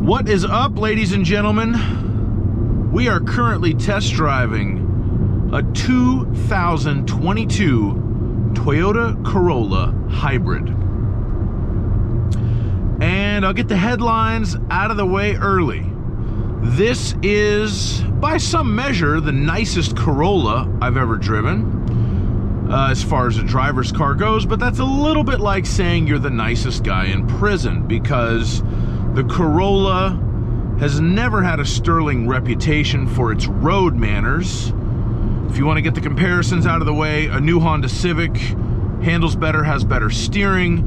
What is up, ladies and gentlemen? We are currently test driving a 2022 Toyota Corolla Hybrid. And I'll get the headlines out of the way early. This is, by some measure, the nicest Corolla I've ever driven, as far as a driver's car goes, but that's a little bit like saying you're the nicest guy in prison, because the Corolla has never had a sterling reputation for its road manners. If you want to get the comparisons out of the way, a new Honda Civic handles better, has better steering.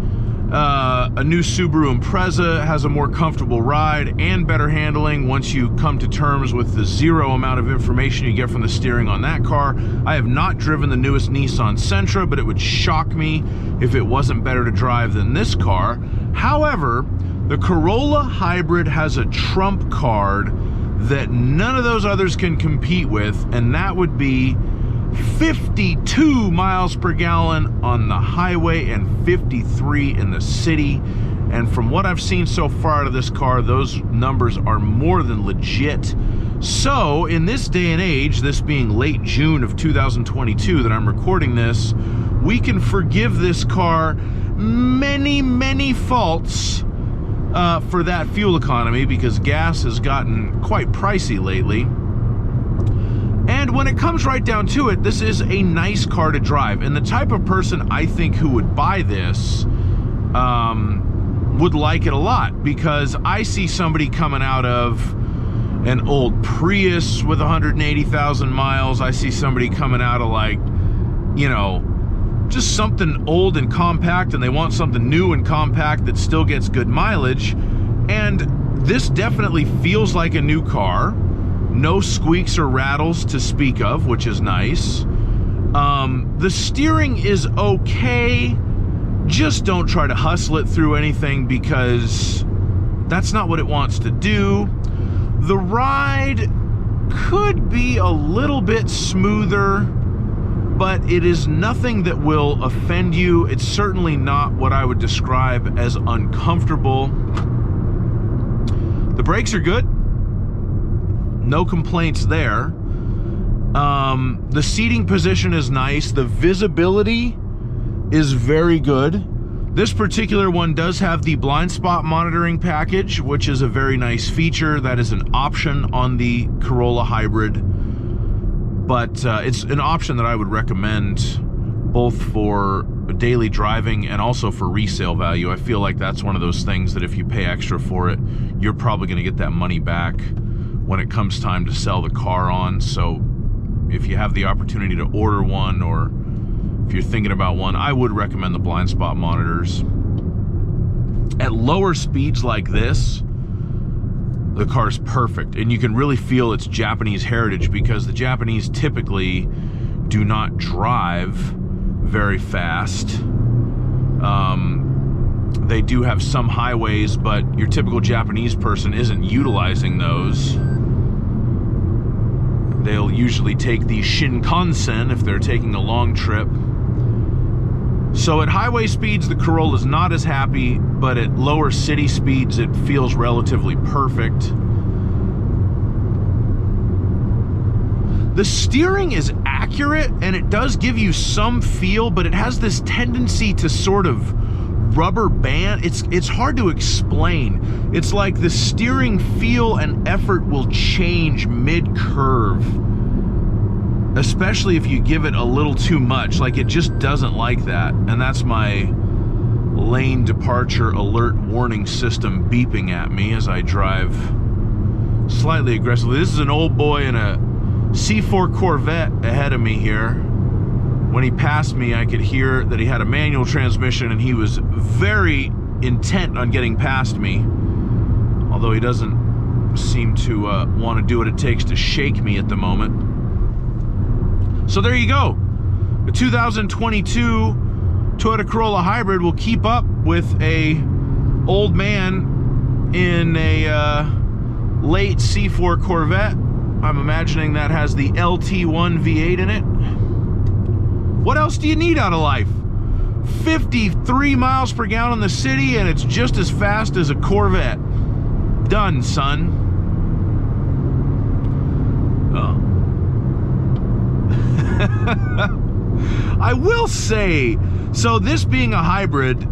A new Subaru Impreza has a more comfortable ride and better handling once you come to terms with the zero amount of information you get from the steering on that car. I have not driven the newest Nissan Sentra, but it would shock me if it wasn't better to drive than this car. However, the Corolla Hybrid has a trump card that none of those others can compete with, and that would be 52 miles per gallon on the highway and 53 in the city. And from what I've seen so far out of this car, those numbers are more than legit. So in this day and age, this being late June of 2022 that I'm recording this, we can forgive this car many faults for that fuel economy, because gas has gotten quite pricey lately. And when it comes right down to it, this is a nice car to drive. And the type of person I think who would buy this would like it a lot, because I see somebody coming out of an old Prius with 180,000 miles. I see somebody coming out of, like, you know, just something old and compact, and they want something new and compact that still gets good mileage. And this definitely feels like a new car. No squeaks or rattles to speak of, which is nice. The steering is okay. Just don't try to hustle it through anything, because that's not what it wants to do. The ride could be a little bit smoother, but it is nothing that will offend you. It's certainly not what I would describe as uncomfortable. The brakes are good. No complaints there. The seating position is nice. The visibility is very good. This particular one does have the blind spot monitoring package, which is a very nice feature. That is an option on the Corolla Hybrid, but it's an option that I would recommend both for daily driving and also for resale value. I feel like that's one of those things that if you pay extra for it, you're probably going to get that money back when it comes time to sell the car on. So if you have the opportunity to order one, or if you're thinking about one, I would recommend the blind spot monitors. At lower speeds like this, the car's perfect, and you can really feel its Japanese heritage, because the Japanese typically do not drive very fast. They do have some highways, but your typical Japanese person isn't utilizing those. They'll usually take the Shinkansen if they're taking a long trip. So at highway speeds, the Corolla is not as happy, but at lower city speeds, it feels relatively perfect. The steering is accurate, and it does give you some feel, but it has this tendency to sort of rubber band. It's hard to explain. It's like the steering feel and effort will change mid-curve, especially if you give it a little too much. Like, it just doesn't like that. And that's my lane departure alert warning system beeping at me as I drive slightly aggressively. This is an old boy in a C4 Corvette ahead of me here. When he passed me, I could hear that he had a manual transmission, and he was very intent on getting past me, although he doesn't seem to want to do what it takes to shake me at the moment. So there you go. The 2022 Toyota Corolla Hybrid will keep up with a old man in a late C4 Corvette. I'm imagining that has the LT1 V8 in it. What else do you need out of life? 53 miles per gallon in the city, and it's just as fast as a Corvette. done, son. Oh. I will say, so this being a hybrid,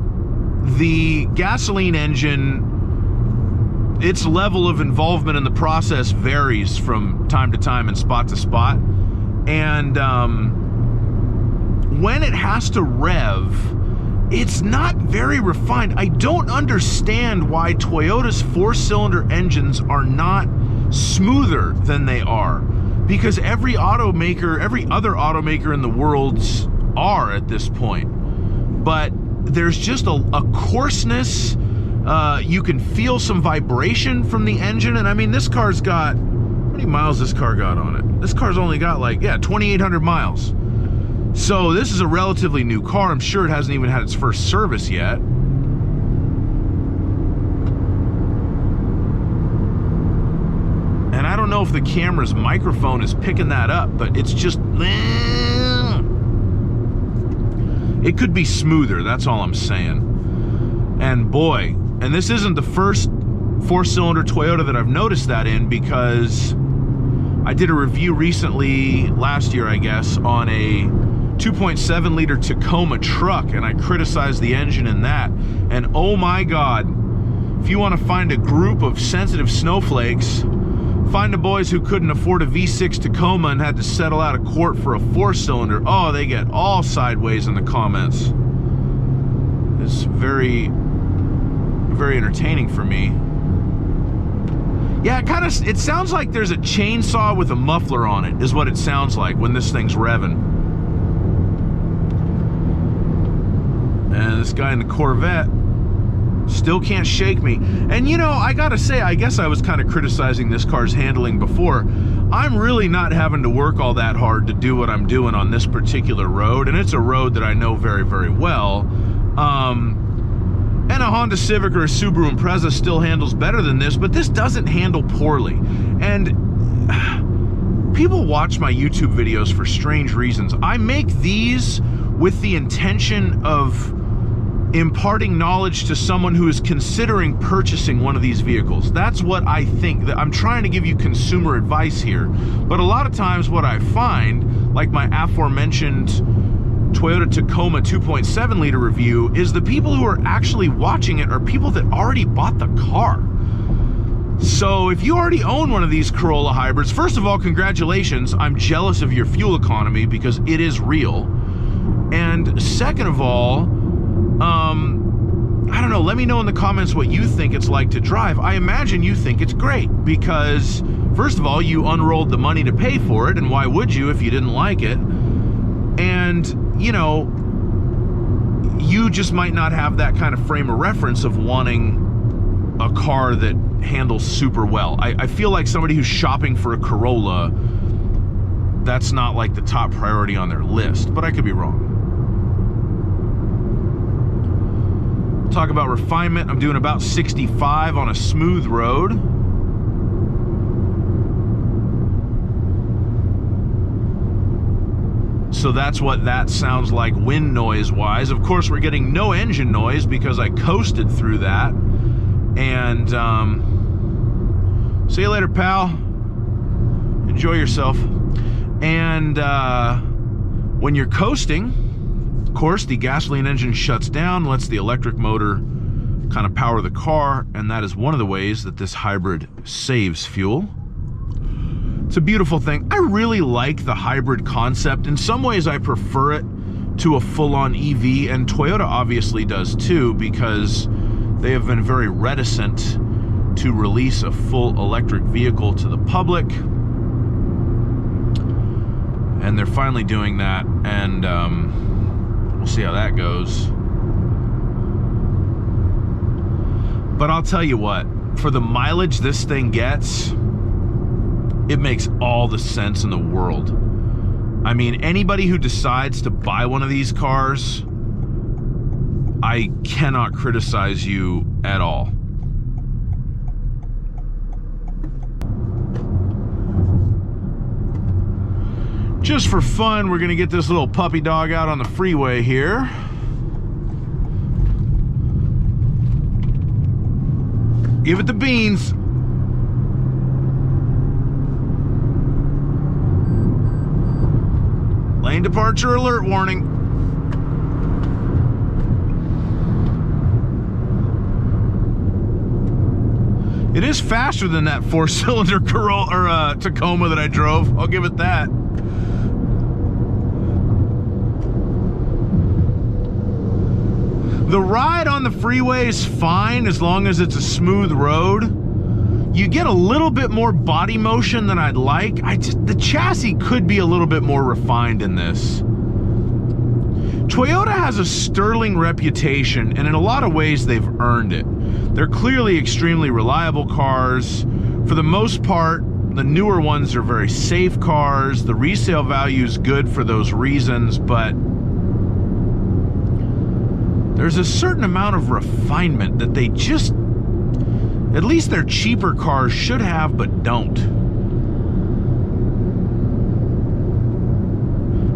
the gasoline engine, its level of involvement in the process varies from time to time and spot to spot. And when it has to rev, it's not very refined. I don't understand why Toyota's 4-cylinder engines are not smoother than they are, because every other automaker in the world are at this point. But there's just a coarseness. You can feel some vibration from the engine. And I mean, this car's got, how many miles this car got on it? This car's only got like, 2,800 miles. So this is a relatively new car. I'm sure it hasn't even had its first service yet. And I don't know if the camera's microphone is picking that up, but it's just, it could be smoother, that's all I'm saying. And boy, and this isn't the first 4-cylinder Toyota that I've noticed that in, because I did a review recently, last year I guess, on a 2.7 liter Tacoma truck, and I criticized the engine in that. And oh my God, if you want to find a group of sensitive snowflakes, find the boys who couldn't afford a V6 Tacoma and had to settle out of court for a 4-cylinder. Oh, they get all sideways in the comments. It's very, very entertaining for me. Yeah, it sounds like there's a chainsaw with a muffler on it, is what it sounds like when this thing's revving. And this guy in the Corvette still can't shake me. And you know, I gotta say, I guess I was kind of criticizing this car's handling before. I'm really not having to work all that hard to do what I'm doing on this particular road, and it's a road that I know very, very well. And a Honda Civic or a Subaru Impreza still handles better than this, but this doesn't handle poorly. And people watch my YouTube videos for strange reasons. I make these with the intention of imparting knowledge to someone who is considering purchasing one of these vehicles. That's what I think. That I'm trying to give you consumer advice here. But a lot of times what I find, like my aforementioned Toyota Tacoma 2.7 liter review, is the people who are actually watching it are people that already bought the car. So if you already own one of these Corolla hybrids, first of all, congratulations. I'm jealous of your fuel economy because it is real. And second of all, I don't know, let me know in the comments what you think it's like to drive. I imagine you think it's great because, first of all, you unrolled the money to pay for it, and why would you if you didn't like it? And, you know, you just might not have that kind of frame of reference of wanting a car that handles super well. I feel like somebody who's shopping for a Corolla, that's not like the top priority on their list, but I could be wrong. Talk about refinement. I'm doing about 65 on a smooth road. So that's what that sounds like wind noise wise. Of course, we're getting no engine noise because I coasted through that. And see you later, pal. Enjoy yourself. And when you're coasting, of course, the gasoline engine shuts down, lets the electric motor kind of power the car, and that is one of the ways that this hybrid saves fuel. It's a beautiful thing. I really like the hybrid concept. In some ways, I prefer it to a full-on EV, and Toyota obviously does too, because they have been very reticent to release a full electric vehicle to the public. And they're finally doing that, and we'll see how that goes. But I'll tell you what, for the mileage this thing gets, it makes all the sense in the world. I mean, anybody who decides to buy one of these cars, I cannot criticize you at all. Just for fun, we're gonna get this little puppy dog out on the freeway here. Give it the beans. Lane departure alert warning. It is faster than that 4-cylinder Corolla or Tacoma that I drove. I'll give it that. The ride on the freeway is fine as long as it's a smooth road. You get a little bit more body motion than I'd like. The chassis could be a little bit more refined in this. Toyota has a sterling reputation, and in a lot of ways they've earned it. They're clearly extremely reliable cars. For the most part, the newer ones are very safe cars. The resale value is good for those reasons, but there's a certain amount of refinement that they just, at least their cheaper cars should have, but don't.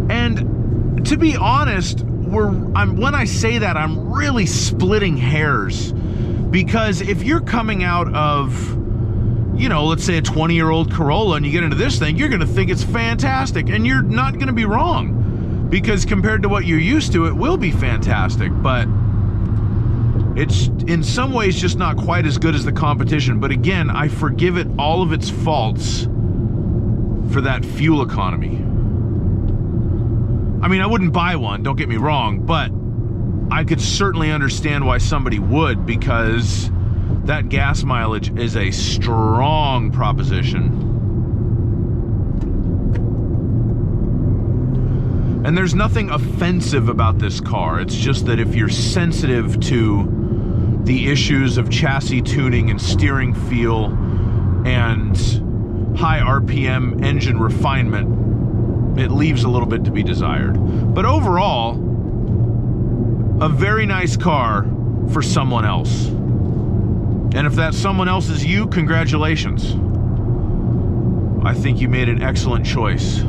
And to be honest, when I say that, I'm really splitting hairs. Because if you're coming out of, you know, let's say a 20-year-old Corolla and you get into this thing, you're going to think it's fantastic. And you're not going to be wrong. Because compared to what you're used to, it will be fantastic. But it's in some ways just not quite as good as the competition. But again, I forgive it all of its faults for that fuel economy. I mean, I wouldn't buy one, don't get me wrong, but I could certainly understand why somebody would, because that gas mileage is a strong proposition. And there's nothing offensive about this car. It's just that if you're sensitive to the issues of chassis tuning and steering feel and high RPM engine refinement, it leaves a little bit to be desired. But overall, a very nice car for someone else. And if that someone else is you, congratulations. I think you made an excellent choice.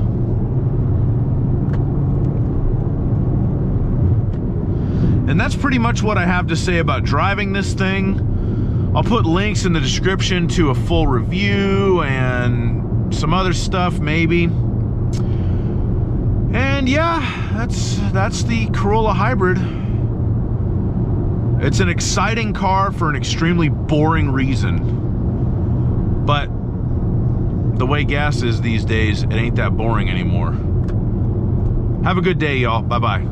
And that's pretty much what I have to say about driving this thing. I'll put links in the description to a full review and some other stuff maybe. And yeah, that's the Corolla Hybrid. It's an exciting car for an extremely boring reason. But the way gas is these days, it ain't that boring anymore. Have a good day, y'all. Bye-bye.